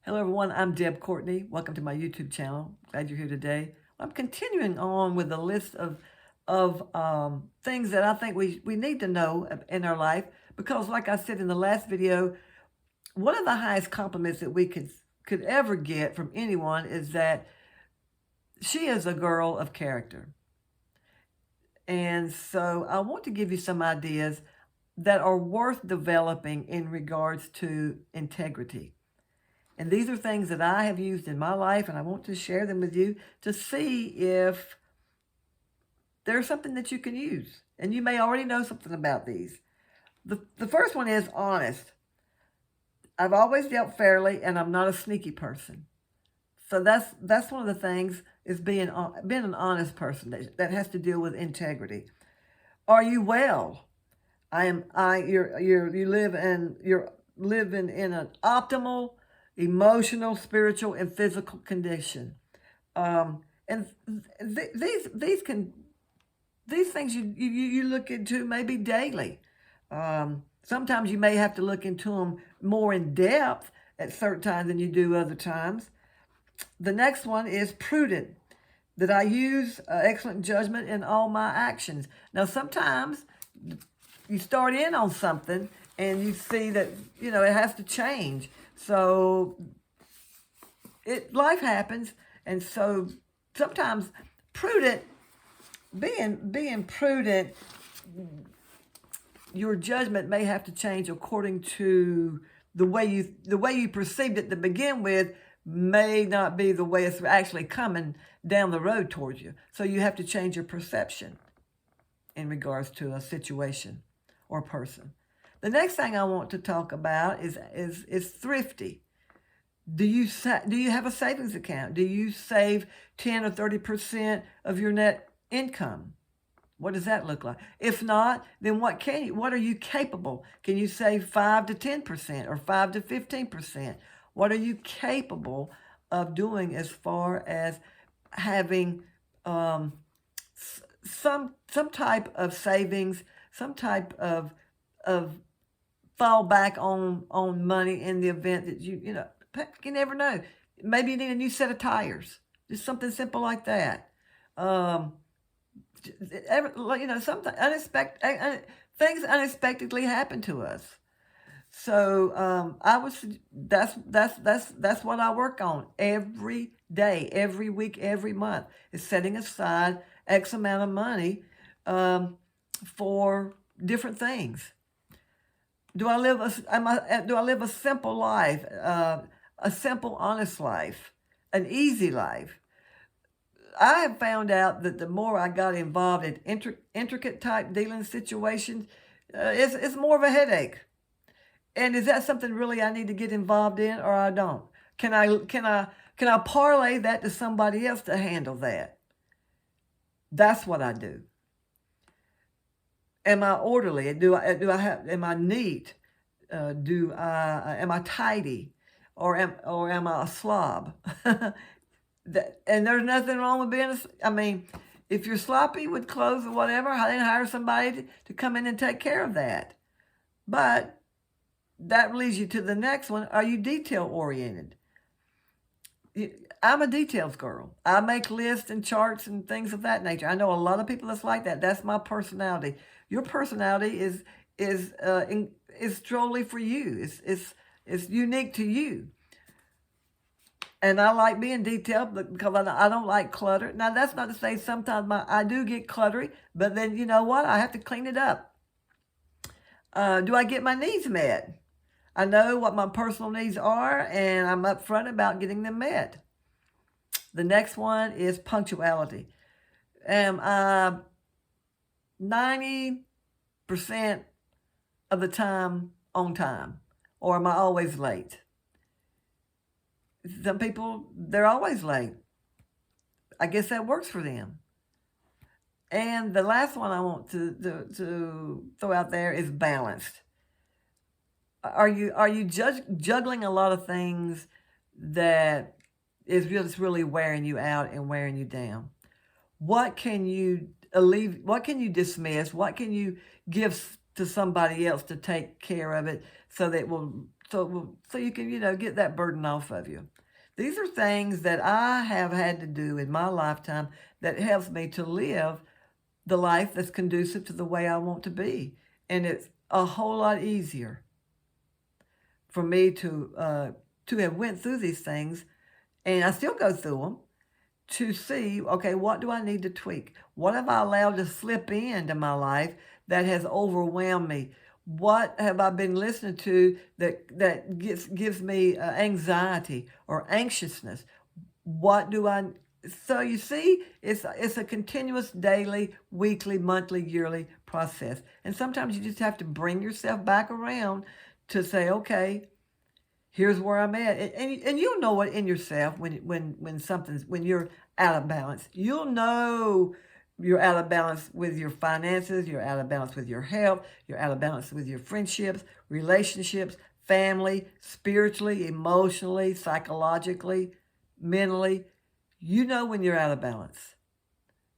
Hello, everyone. I'm Deb Courtney. Welcome to my YouTube channel. Glad you're here today. I'm continuing on with a list of things that I think we need to know in our life because, like I said in the last video, one of the highest compliments that we could ever get from anyone is that she is a girl of character. And so I want to give you some ideas that are worth developing in regards to integrity. And these are things that I have used in my life, and I want to share them with you to see if there's something that you can use. And you may already know something about these. The first one is honest. I've always dealt fairly, and I'm not a sneaky person. So that's one of the things is being an honest person that has to deal with integrity. Are you well? You're living in an optimal emotional, spiritual, and physical condition. And these things you look into maybe daily. Sometimes you may have to look into them more in depth at certain times than you do other times. The next one is prudent, that I use excellent judgment in all my actions. Now, sometimes you start in on something and you see that, it has to change. So life happens. And so sometimes being prudent, your judgment may have to change according to the way you perceived it to begin with may not be the way it's actually coming down the road towards you. So you have to change your perception in regards to a situation or person. The next thing I want to talk about is thrifty. Do you have a savings account? Do you save 10 or 30% of your net income? What does that look like? If not, then what are you capable? Can you save 5 to 10% or 5 to 15%? What are you capable of doing as far as having some type of savings, some type of fall back on money in the event that you never know. Maybe you need a new set of tires. Just something simple like that. Something things unexpectedly happen to us. So that's what I work on every day, every week, every month, is setting aside X amount of money for different things. Do I live a simple life, a simple, honest life, an easy life? I have found out that the more I got involved in intricate type dealing situations, it's more of a headache. And is that something really I need to get involved in, or I don't? Can I parlay that to somebody else to handle that? That's what I do. Am I orderly? Am I neat? Am I tidy? Or am I a slob? And there's nothing wrong with being if you're sloppy with clothes or whatever, then hire somebody to come in and take care of that. But that leads you to the next one. Are you detail oriented? I'm a details girl. I make lists and charts and things of that nature. I know a lot of people that's like that. That's my personality. Your personality is truly for you. It's unique to you. And I like being detailed because I don't like clutter. Now, that's not to say sometimes I do get cluttery, but then you know what? I have to clean it up. Do I get my needs met? I know what my personal needs are, and I'm upfront about getting them met. The next one is punctuality. Am I 90% of the time on time, or am I always late? Some people, they're always late. I guess that works for them. And the last one I want to throw out there is balanced. Are you juggling a lot of things that is really wearing you out and wearing you down? What can you what can you dismiss? What can you give to somebody else to take care of it so so you can, get that burden off of you. These are things that I have had to do in my lifetime that helps me to live the life that's conducive to the way I want to be. And it's a whole lot easier for me to have went through these things, and I still go through them, to see, okay, what do I need to tweak? What have I allowed to slip into my life that has overwhelmed me? What have I been listening to that gives me anxiety or anxiousness? What do I? So you see, it's a continuous daily, weekly, monthly, yearly process, and sometimes you just have to bring yourself back around to say, okay, here's where I'm at. And you'll know it in yourself when you're out of balance. You'll know you're out of balance with your finances, you're out of balance with your health, you're out of balance with your friendships, relationships, family, spiritually, emotionally, psychologically, mentally. You know when you're out of balance.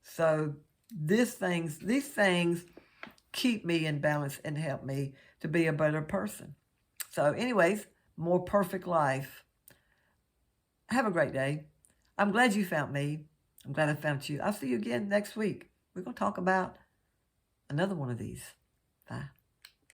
So these things keep me in balance and help me to be a better person. So anyways, more perfect life. Have a great day. I'm glad you found me. I'm glad I found you. I'll see you again next week. We're going to talk about another one of these. Bye.